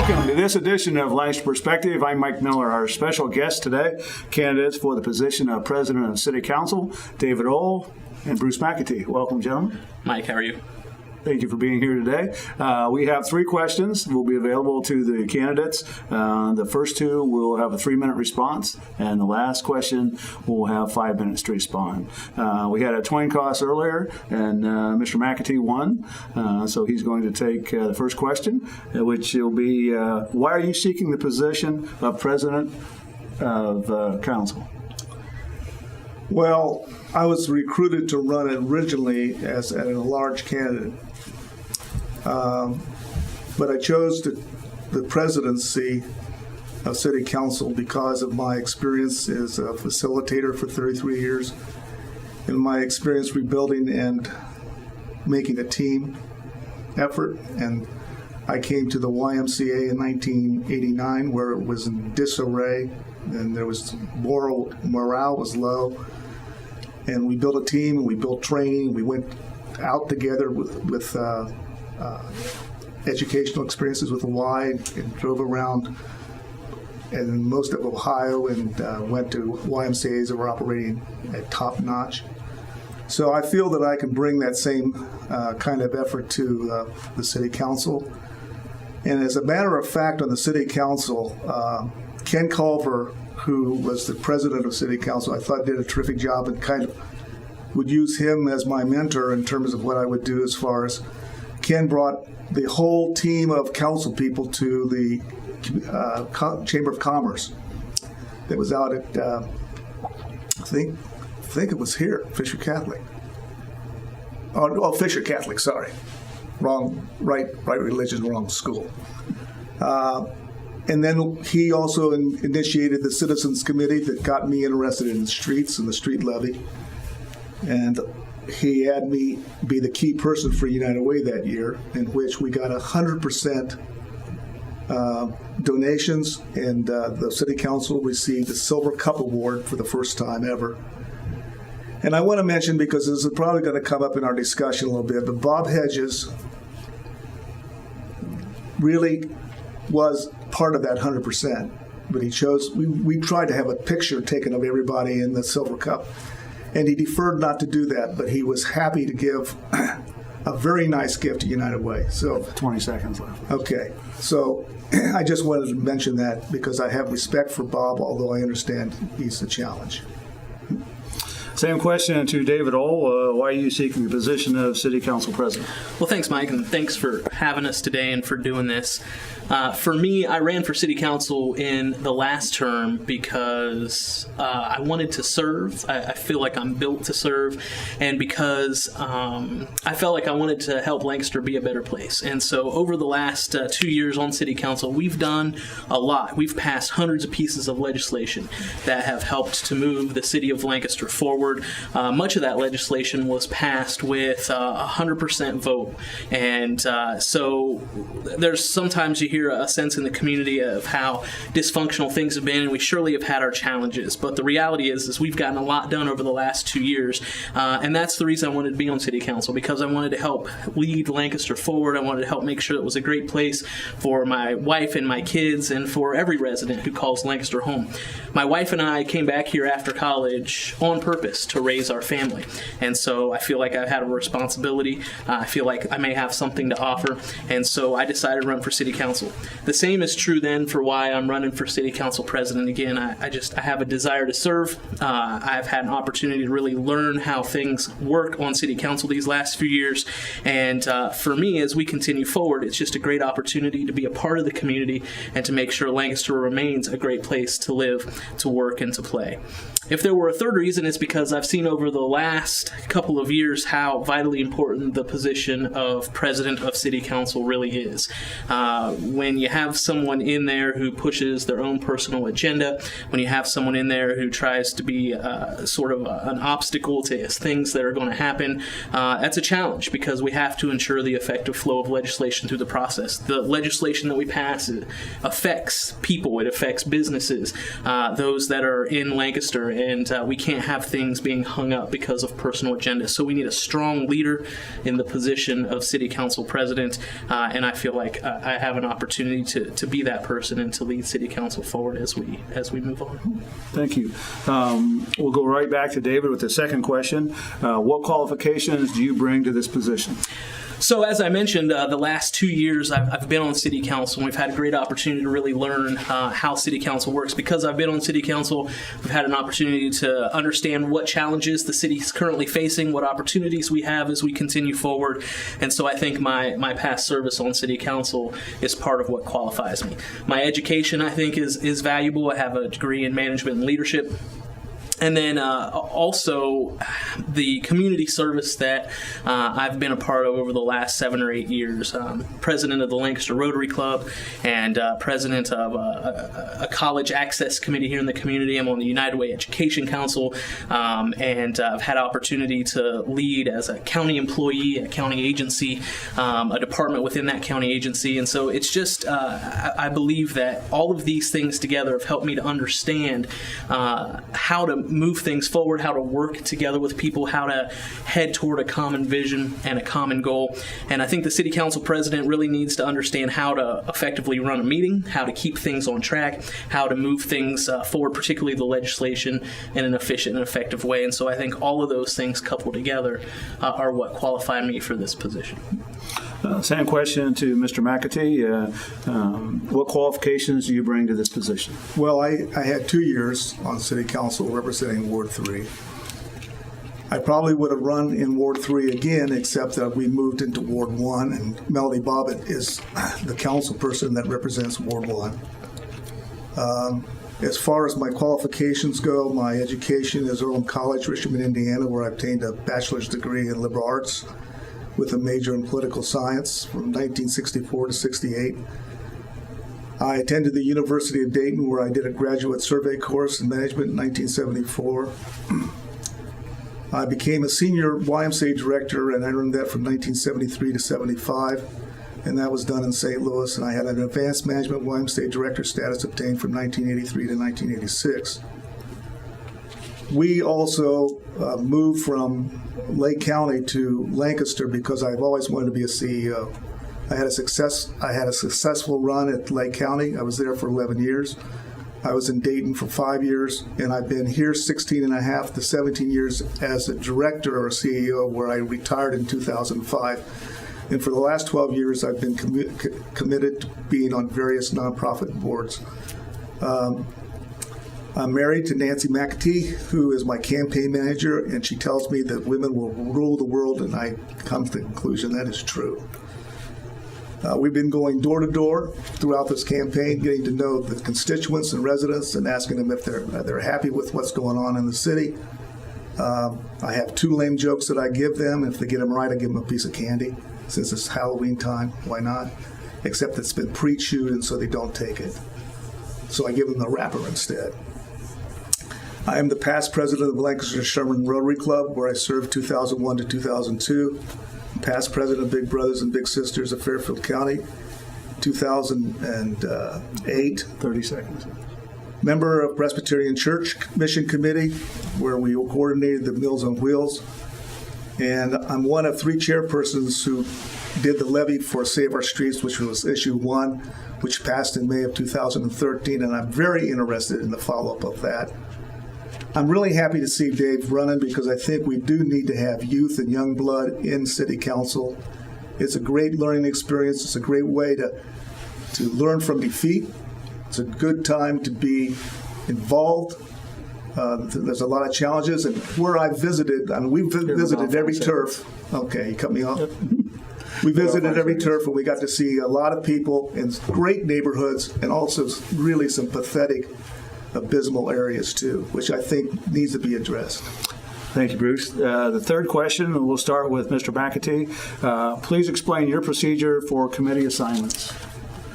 Welcome to this edition of Lancaster Perspective. I'm Mike Miller. Our special guest today, candidates for the position of President of City Council, David Uhl and Bruce McAtee. Welcome, gentlemen. Mike, how are you? Thank you for being here today. We have 3 questions that will be available to the candidates. The first 2 will have a 3-minute response, and the last question will have 5 minutes to respond. We had a coin toss earlier, and Mr. McAtee won, so he's going to take the first question, which will be, why are you seeking the position of President of Council? Well, I was recruited to run originally as a large candidate, but I chose the presidency of City Council because of my experience as a facilitator for 33 years and my experience rebuilding and making a team effort. And I came to the YMCA in 1989 where it was in disarray and there was morale was low. And we built a team, and we built training. We went out together with educational experiences with the Y and drove around in most of Ohio and went to YMCAs that were operating at top notch. So I feel that I can bring that same kind of effort to the City Council. And as a matter of fact, on the City Council, Ken Culver, who was the president of City Council, I thought did a terrific job and kind of would use him as my mentor in terms of what I would do as far as Ken brought the whole team of council people to the Chamber of Commerce that was out at, I think it was here, Fisher Catholic. Oh, Fisher Catholic, sorry. Wrong, right religion, wrong school. And then he also initiated the Citizens Committee that got me interested in the streets and the street levy. And he had me be the key person for United Way that year, in which we got 100% donations, and the City Council received the Silver Cup Award for the first time ever. And I want to mention, because this is probably going to come up in our discussion a little bit, but Bob Hedges really was part of that 100%, but he chose, we tried to have a picture taken of everybody in the Silver Cup, and he deferred not to do that, but he was happy to give a very nice gift to United Way. So 20 seconds left. Okay, so I just wanted to mention that because I have respect for Bob, although I understand he's a challenge. Same question to David Uhl. Why are you seeking the position of City Council President? Well, thanks, Mike, and thanks for having us today and for doing this. For me, I ran for City Council in the last term because I wanted to serve. I feel like I'm built to serve, and because I felt like I wanted to help Lancaster be a better place. And so over the last 2 years on City Council, we've done a lot. We've passed hundreds of pieces of legislation that have helped to move the city of Lancaster forward. Much of that legislation was passed with 100% vote. And so there's sometimes you hear a sense in the community of how dysfunctional things have been, and we surely have had our challenges. But the reality is we've gotten a lot done over the last 2 years. And that's the reason I wanted to be on City Council, because I wanted to help lead Lancaster forward. I wanted to help make sure it was a great place for my wife and my kids and for every resident who calls Lancaster home. My wife and I came back here after college on purpose to raise our family. And so I feel like I've had a responsibility. I feel like I may have something to offer. And so I decided to run for City Council. The same is true then for why I'm running for City Council President again. I have a desire to serve. I've had an opportunity to really learn how things work on City Council these last few years. And for me, as we continue forward, it's just a great opportunity to be a part of the community and to make sure Lancaster remains a great place to live, to work, and to play. If there were a third reason, it's because I've seen over the last couple of years how vitally important the position of President of City Council really is. When you have someone in there who pushes their own personal agenda, when you have someone in there who tries to be sort of an obstacle to things that are going to happen, that's a challenge because we have to ensure the effective flow of legislation through the process. The legislation that we pass affects people, it affects businesses, those that are in Lancaster, and we can't have things being hung up because of personal agendas. So we need a strong leader in the position of City Council President, and I feel like I have an opportunity opportunity to be that person and to lead City Council forward as we move on. Thank you. We'll go right back to David with the second question. What qualifications do you bring to this position? So as I mentioned, the last 2 years I've been on City Council, and we've had a great opportunity to really learn how City Council works. Because I've been on City Council, we've had an opportunity to understand what challenges the city is currently facing, what opportunities we have as we continue forward. And so I think my past service on City Council is part of what qualifies me. My education, I think, is valuable. I have a degree in management and leadership. And then also the community service that I've been a part of over the last 7 or 8 years. President of the Lancaster Rotary Club and president of a college access committee here in the community. I'm on the United Way Education Council, and I've had opportunity to lead as a county employee, a county agency, a department within that county agency. And so it's just, I believe that all of these things together have helped me to understand how to move things forward, how to work together with people, how to head toward a common vision and a common goal. And I think the City Council President really needs to understand how to effectively run a meeting, how to keep things on track, how to move things forward, particularly the legislation, in an efficient and effective way. And so I think all of those things coupled together are what qualify me for this position. Same question to Mr. McAtee. What qualifications do you bring to this position? Well, I had 2 years on City Council representing Ward 3. I probably would have run in Ward 3 again, except that we moved into Ward 1, and Melody Bobbitt is the council person that represents Ward 1. As far as my qualifications go, my education is Earlham College, Richmond, Indiana, where I obtained a bachelor's degree in liberal arts with a major in political science from 1964 to 68. I attended the University of Dayton, where I did a graduate survey course in management in 1974. I became a senior YMCA director, and I earned that from 1973 to 75, and that was done in St. Louis. And I had an advanced management YMCA director status obtained from 1983 to 1986. We also moved from Lake County to Lancaster because I've always wanted to be a CEO. I had a successful run at Lake County. I was there for 11 years. I was in Dayton for 5 years, and I've been here 16 and a half to 17 years as a director or CEO, where I retired in 2005. And for the last 12 years, I've been committed to being on various nonprofit boards. I'm married to Nancy McAtee, who is my campaign manager, and she tells me that women will rule the world, and I come to the conclusion that is true. We've been going door to door throughout this campaign, getting to know the constituents and residents and asking them if they're happy with what's going on in the city. I have 2 lame jokes that I give them. If they get them right, I give them a piece of candy. Since it's Halloween time, why not? Except it's been pre-chewed, and so they don't take it. So I give them the wrapper instead. I am the past president of the Lancaster Sherman Rotary Club, where I served 2001 to 2002. Past president of Big Brothers and Big Sisters of Fairfield County, 2008. 30 seconds. Member of Presbyterian Church Mission Committee, where we coordinated the Meals on Wheels. And I'm one of 3 chairpersons who did the levy for Save Our Streets, which was issue 1, which passed in May of 2013, and I'm very interested in the follow-up of that. I'm really happy to see Dave running because I think we do need to have youth and young blood in City Council. It's a great learning experience. It's a great way to learn from defeat. It's a good time to be involved. There's a lot of challenges, and where I visited, we've visited every turf. Okay, you cut me off. We visited every turf, and we got to see a lot of people in great neighborhoods, and also really some pathetic, abysmal areas too, which I think needs to be addressed. Thank you, Bruce. The third question, and we'll start with Mr. McAtee. Please explain your procedure for committee assignments.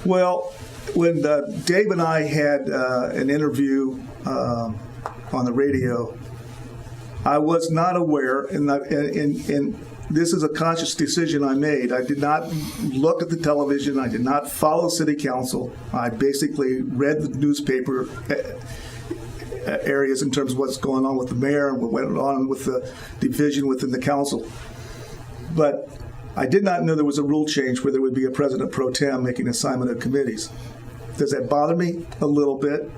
Well, when Dave and I had an interview on the radio, I was not aware, and this is a conscious decision I made. I did not look at the television. I did not follow City Council. I basically read the newspaper areas in terms of what's going on with the mayor and what went on with the division within the council. But I did not know there was a rule change where there would be a president pro tem making assignment of committees. Does that bother me? A little bit.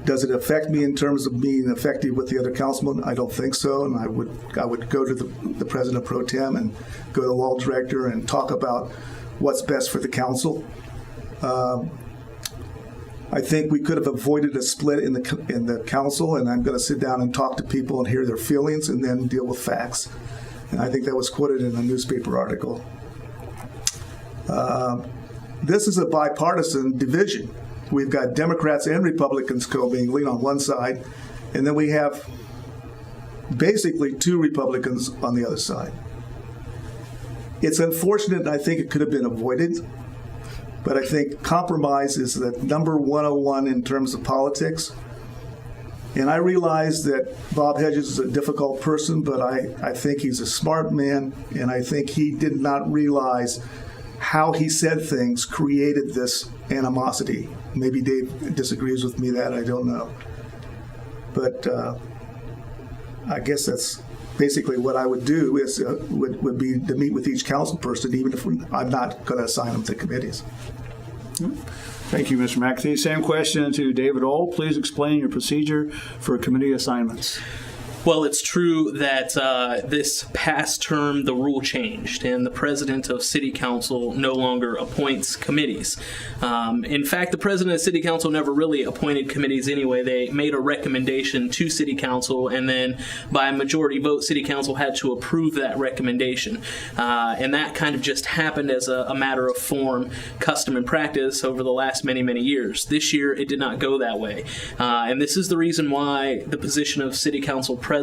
Does it affect me in terms of being effective with the other councilmen? I don't think so. And I would go to the president pro tem and go to the law director and talk about what's best for the council. I think we could have avoided a split in the council, and I'm going to sit down and talk to people and hear their feelings and then deal with facts. And I think that was quoted in a newspaper article. This is a bipartisan division. We've got Democrats and Republicans co-mingling on one side, and then we have basically 2 Republicans on the other side. It's unfortunate, and I think it could have been avoided, but I think compromise is the number 101 in terms of politics. And I realize that Bob Hedges is a difficult person, but I think he's a smart man, and I think he did not realize how he said things created this animosity. Maybe Dave disagrees with me that, I don't know. But I guess that's basically what I would do is would be to meet with each council person, even if I'm not going to assign them to committees. Thank you, Mr. McAtee. Same question to David Uhl. Please explain your procedure for committee assignments. Well, it's true that this past term, the rule changed, and the president of City Council no longer appoints committees. In fact, the president of City Council never really appointed committees anyway. They made a recommendation to City Council, and then by a majority vote, City Council had to approve that recommendation. And that kind of just happened as a matter of form, custom, and practice over the last many, many years. This year, it did not go that way. And this is the reason why the position of City Council President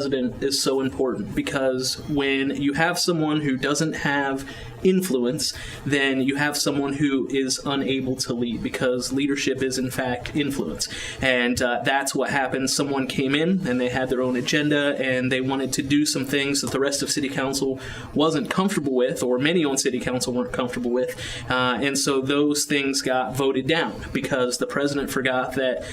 is so important, because when you have someone who doesn't have influence, then you have someone who is unable to lead, because leadership is in fact influence. And that's what happened. Someone came in and they had their own agenda and they wanted to do some things that the rest of City Council wasn't comfortable with, or many on City Council weren't comfortable with. And so those things got voted down because the president forgot that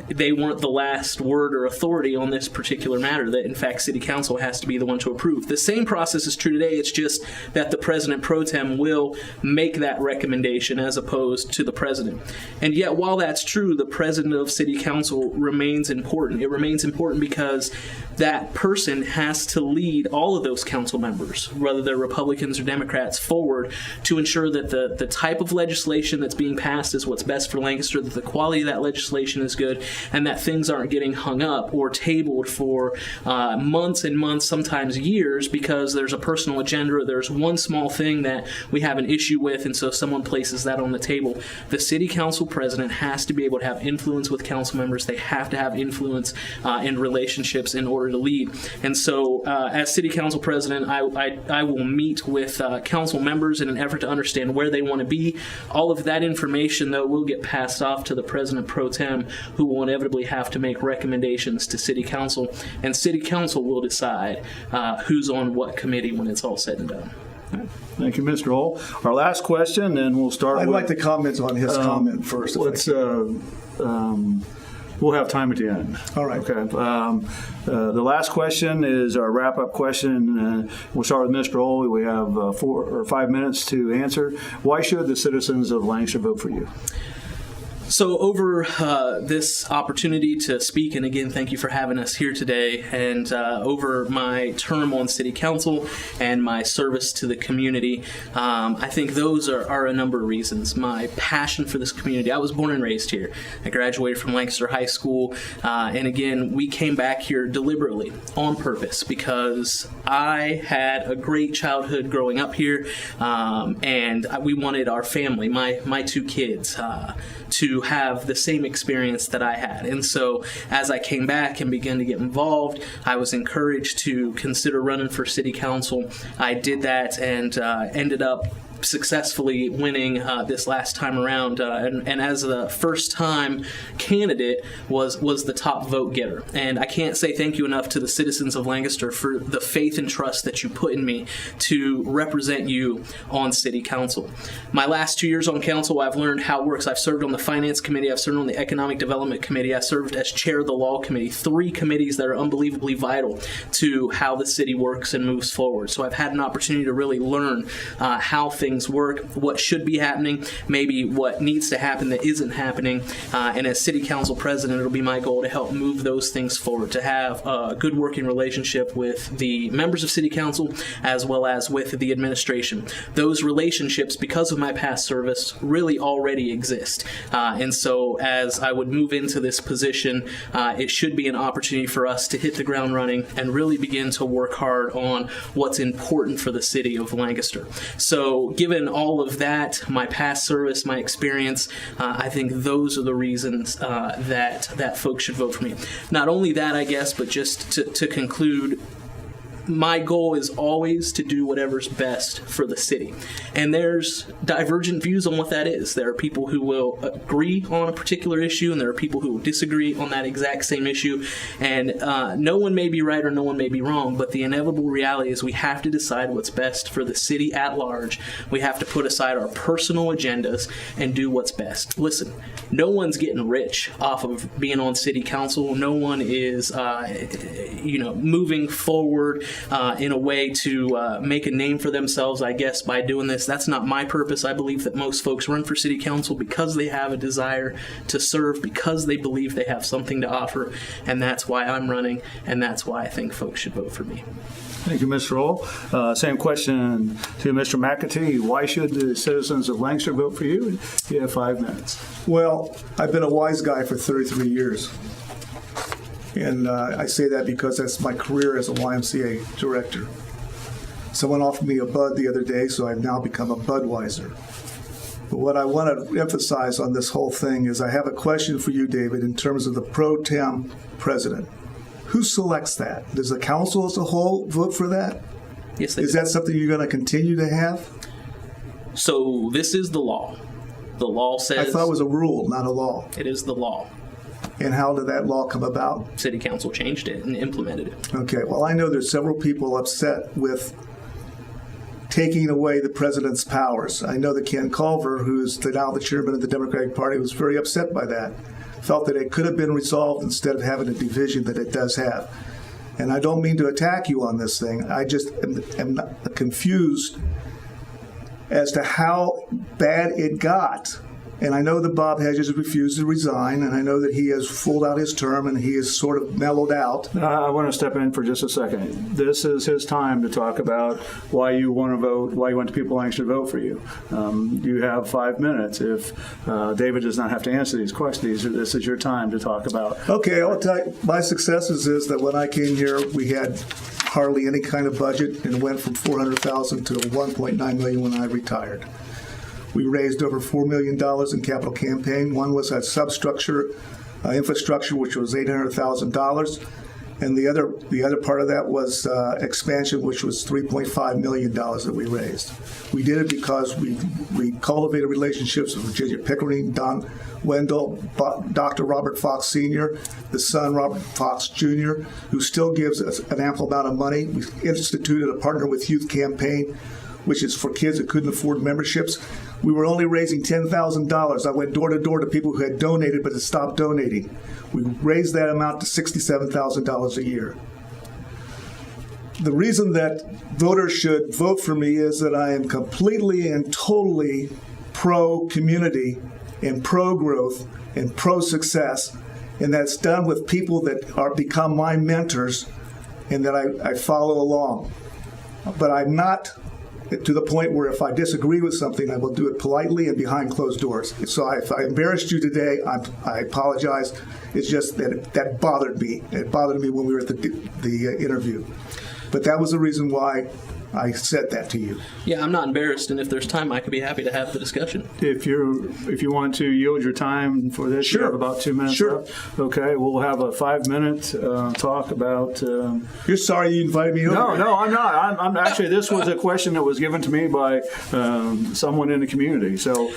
they weren't the last word or authority on this particular matter, that in fact City Council has to be the one to approve. The same process is true today. It's just that the president pro tem will make that recommendation as opposed to the president. And yet, while that's true, the president of City Council remains important. It remains important because that person has to lead all of those council members, whether they're Republicans or Democrats, forward to ensure that the type of legislation that's being passed is what's best for Lancaster, that the quality of that legislation is good, and that things aren't getting hung up or tabled for months and months, sometimes years, because there's a personal agenda or there's one small thing that we have an issue with, and so someone places that on the table. The City Council President has to be able to have influence with council members. They have to have influence in relationships in order to lead. And so as City Council President, I will meet with council members in an effort to understand where they want to be. All of that information, though, will get passed off to the President Pro Tem, who will inevitably have to make recommendations to City Council, and City Council will decide who's on what committee when it's all said and done. Thank you, Mr. Uhl. Our last question, and we'll start I'd with... like to comment on his comment first. We'll have time at the end. All right. Okay. The last question is our wrap-up question. We'll start with Mr. Uhl. We have 4 or 5 minutes to answer. Why should the citizens of Lancaster vote for you? So over this opportunity to speak, and again, thank you for having us here today, and over my term on City Council and my service to the community, I think those are a number of reasons. My passion for this community. I was born and raised here. I graduated from Lancaster High School, and again, we came back here deliberately, on purpose, because I had a great childhood growing up here, and we wanted our family, my 2 kids, to have the same experience that I had. And so as I came back and began to get involved, I was encouraged to consider running for City Council. I did that and ended up successfully winning this last time around, and as the first-time candidate was the top vote getter. And I can't say thank you enough to the citizens of Lancaster for the faith and trust that you put in me to represent you on City Council. My last 2 years on council, I've learned how it works. I've served on the Finance Committee, I've served on the Economic Development Committee, I served as chair of the Law Committee, 3 committees that are unbelievably vital to how the city works and moves forward. So I've had an opportunity to really learn how things work, what should be happening, maybe what needs to happen that isn't happening. And as City Council President, it'll be my goal to help move those things forward, to have a good working relationship with the members of City Council as well as with the administration. Those relationships, because of my past service, really already exist. And so as I would move into this position, it should be an opportunity for us to hit the ground running and really begin to work hard on what's important for the city of Lancaster. So given all of that, my past service, my experience, I think those are the reasons that folks should vote for me. Not only that, I guess, but just to conclude, my goal is always to do whatever's best for the city. And there's divergent views on what that is. There are people who will agree on a particular issue, and there are people who will disagree on that exact same issue. And no one may be right or no one may be wrong, but the inevitable reality is we have to decide what's best for the city at large. We have to put aside our personal agendas and do what's best. Listen, no one's getting rich off of being on city council. No one is, moving forward in a way to make a name for themselves, I guess, by doing this. That's not my purpose. I believe that most folks run for city council because they have a desire to serve, because they believe they have something to offer, and that's why I'm running, and that's why I think folks should vote for me. Thank you, Mr. Uhl. Same question to Mr. McAtee. Why should the citizens of Lancaster vote for you? You have 5 minutes. Well, I've been a wise guy for 33 years. And I say that because that's my career as a YMCA director. Someone offered me a Bud the other day, so I've now become a Budweiser. But what I want to emphasize on this whole thing is I have a question for you, David, in terms of the pro tem president. Who selects that? Does the council as a whole vote for that? Yes, Is that something you're going to continue to have? So this is the law. The law says... I thought it was a rule, not a law. It is the law. And how did that law come about? City Council changed it and implemented it. Okay, well, I know there's several people upset with taking away the president's powers. I know that Ken Culver, who's now the chairman of the Democratic Party, was very upset by that. Felt that it could have been resolved instead of having a division that it does have. And I don't mean to attack you on this thing. I just am confused as to how bad it got. And I know that Bob Hedges refused to resign, and I know that he has fooled out his term and he has sort of mellowed out. I want to step in for just a second. This is his time to talk about why you want to vote, why you want the people of Lancaster to vote for you. You have 5 minutes. If David does not have to answer these questions, this is your time to talk about. Okay, I'll tell you, my successes is that when I came here, we had hardly any kind of budget, and it went from $400,000 to $1.9 million when I retired. We raised over $4 million in capital campaign. One was a substructure, infrastructure, which was $800,000. And the other part of that was expansion, which was $3.5 million that we raised. We did it because we cultivated relationships with Virginia Pickering, Don Wendell, Dr. Robert Fox Sr., the son, Robert Fox Jr., who still gives us an ample amount of money. We instituted a Partner with Youth campaign, which is for kids that couldn't afford memberships. We were only raising $10,000. I went door to door to people who had donated but had stopped donating. We raised that amount to $67,000 a year. The reason that voters should vote for me is that I am completely and totally pro-community and pro-growth and pro-success, and that's done with people that are become my mentors and that I follow along. But I'm not to the point where if I disagree with something, I will do it politely and behind closed doors. So if I embarrassed you today, I apologize. It's just that bothered me. It bothered me when we were at the interview. But that was the reason why I said that to you. Yeah, I'm not embarrassed, and if there's time, I could be happy to have the discussion. If you want to yield your time for this, Sure. you have about 2 minutes Sure. left. Okay, we'll have a 5-minute talk about. You're sorry you invited me over. No, I'm not. I'm actually. This was a question that was given to me by someone in the community. So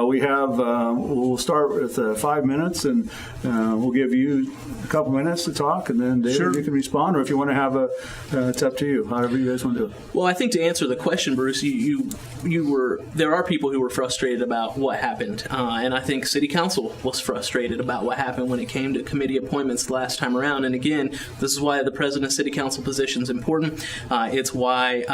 we have. We'll start with 5 minutes, and we'll give you a couple minutes to talk, and then David, Sure. you can respond, or if you want to have it's up to you. However you guys want to do it. Well, I think to answer the question, Bruce, you were. There are people who were frustrated about what happened, and I think City Council was frustrated about what happened when it came to committee appointments the last time around. And again, this is why the President of City Council position is important. It's why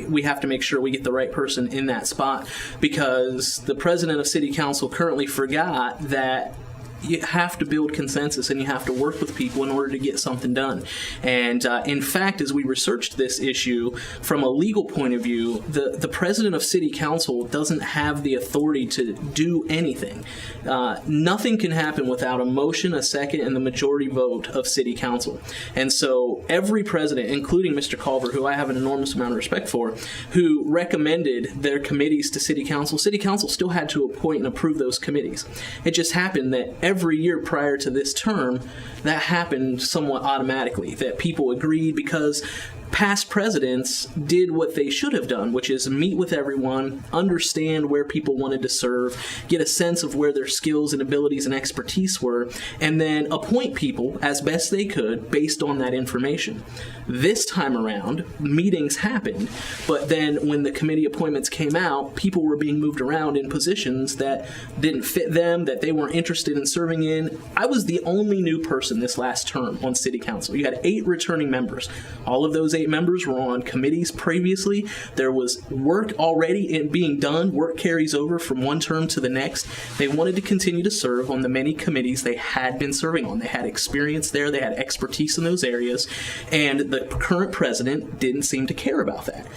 we have to make sure we get the right person in that spot, because the President of City Council currently forgot that you have to build consensus and you have to work with people in order to get something done. And in fact, as we researched this issue from a legal point of view, the president of City Council doesn't have the authority to do anything. Nothing can happen without a motion, a second, and the majority vote of City Council. And so every president, including Mr. Culver, who I have an enormous amount of respect for, who recommended their committees to City Council still had to appoint and approve those committees. It just happened that every year prior to this term, that happened somewhat automatically, that people agreed because past presidents did what they should have done, which is meet with everyone, understand where people wanted to serve, get a sense of where their skills and abilities and expertise were, and then appoint people as best they could based on that information. This time around, meetings happened, but then when the committee appointments came out, people were being moved around in positions that didn't fit them, that they weren't interested in serving in. I was the only new person this last term on City Council. You had 8 returning members. All of those 8 members were on committees previously. There was work already being done. Work carries over from one term to the next. They wanted to continue to serve on the many committees they had been serving on. They had experience there. They had expertise in those areas. And the current president didn't seem to care about that.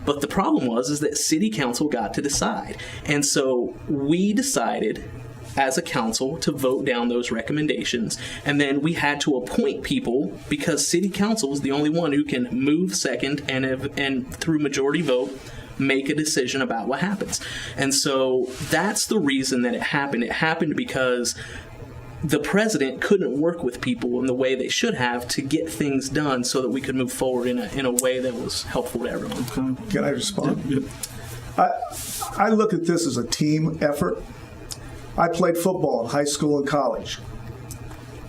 But the problem was that City Council got to decide. And so we decided as a council to vote down those recommendations, and then we had to appoint people because City Council is the only one who can move second and through majority vote make a decision about what happens. And so that's the reason that it happened. It happened because the president couldn't work with people in the way they should have to get things done so that we could move forward in a way that was helpful to everyone. Can I respond? Yep. I look at this as a team effort. I played football in high school and college.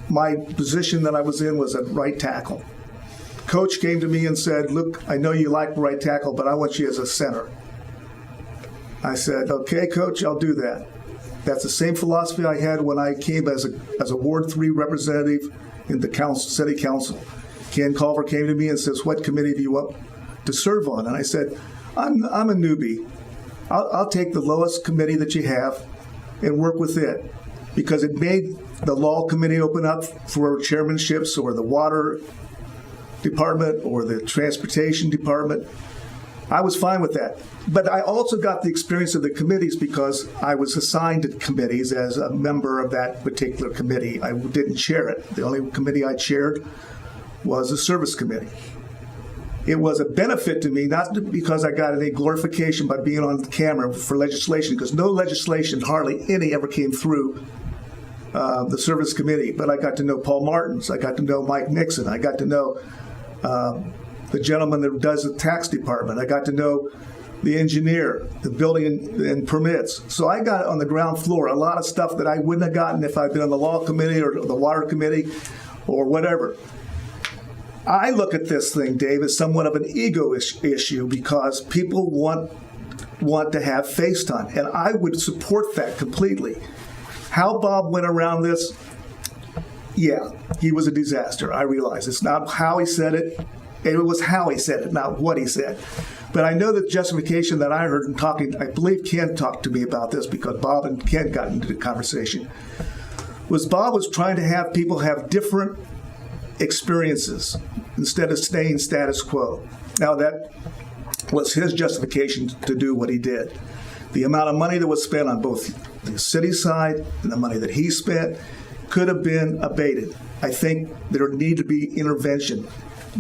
My position that I was in was at right tackle. Coach came to me and said, "Look, I know you like right tackle, but I want you as a center." I said, "Okay, Coach, I'll do that." That's the same philosophy I had when I came as a Ward 3 representative in the City Council. Ken Culver came to me and says, "What committee do you want to serve on?" And I said, I'm a newbie. I'll take the lowest committee that you have and work with it, because it made the law committee open up for chairmanships, or the water department, or the transportation department. I was fine with that. But I also got the experience of the committees because I was assigned to committees as a member of that particular committee. I didn't chair it. The only committee I chaired was the service committee. It was a benefit to me, not because I got any glorification by being on camera for legislation, because no legislation, hardly any, ever came through the service committee. But I got to know Paul Martins. I got to know Mike Nixon. I got to know the gentleman that does the tax department. I got to know the engineer, the building and permits. So I got on the ground floor a lot of stuff that I wouldn't have gotten if I'd been on the law committee or the water committee or whatever. I look at this thing, Dave, as somewhat of an ego issue, because people want to have face time, and I would support that completely. How Bob went around this, yeah, he was a disaster. I realize it's not how he said it. It was how he said it, not what he said. But I know the justification that I heard in talking, I believe Ken talked to me about this because Bob and Ken got into the conversation, was Bob was trying to have people have different experiences instead of staying status quo. Now that was his justification to do what he did. The amount of money that was spent on both the city side and the money that he spent could have been abated. I think there needed to be intervention.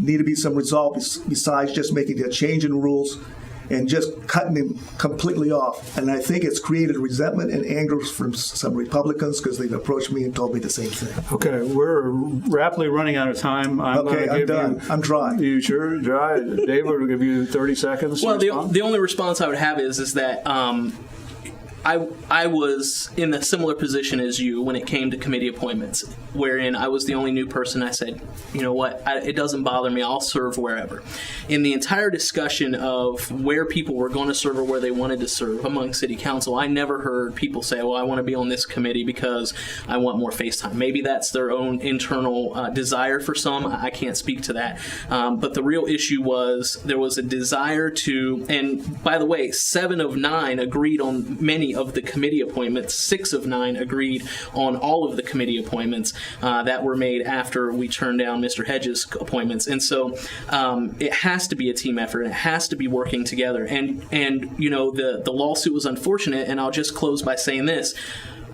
need to be some resolve besides just making a change in rules and just cutting them completely off. And I think it's created resentment and anger from some Republicans because they've approached me and told me the same thing. Okay, we're rapidly running out of time. I'm done. I'm dry. You sure? Dry? David will give you 30 seconds. Well, the only response I would have is that I was in a similar position as you when it came to committee appointments, wherein I was the only new person. I said, you know what, it doesn't bother me. I'll serve wherever. In the entire discussion of where people were going to serve or where they wanted to serve among city council, I never heard people say, well, I want to be on this committee because I want more face time. Maybe that's their own internal desire for some. I can't speak to that. But the real issue was there was a desire to, and by the way, 7 of 9 agreed on many of the committee appointments. 6 of 9 agreed on all of the committee appointments that were made after we turned down Mr. Hedges' appointments. And so it has to be a team effort. It has to be working together. And you know, the lawsuit was unfortunate, and I'll just close by saying this.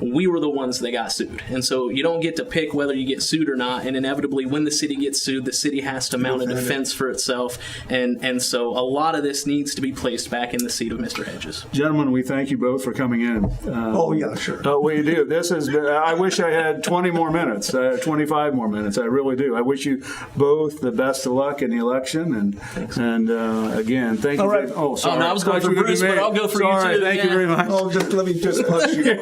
We were the ones that got sued. And so you don't get to pick whether you get sued or not. And inevitably, when the city gets sued, the city has to mount a defense for itself. And so a lot of this needs to be placed back in the seat of Mr. Hedges. Gentlemen, we thank you both for coming in. Oh, yeah, sure. We do. This is. I wish I had 20 more minutes, 25 more minutes. I really do. I wish you both the best of luck in the election. And again, thank you. All right. Sorry. Oh, no, I was going for Bruce, but I'll go for you too. Thank you very much. Oh, let me just punch you.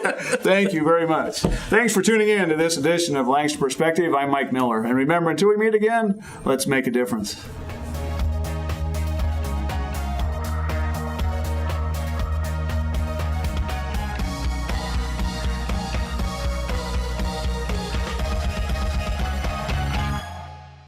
Thank you very much. Thanks for tuning in to this edition of Lancaster Perspective. I'm Mike Miller. And remember, until we meet again, let's make a difference.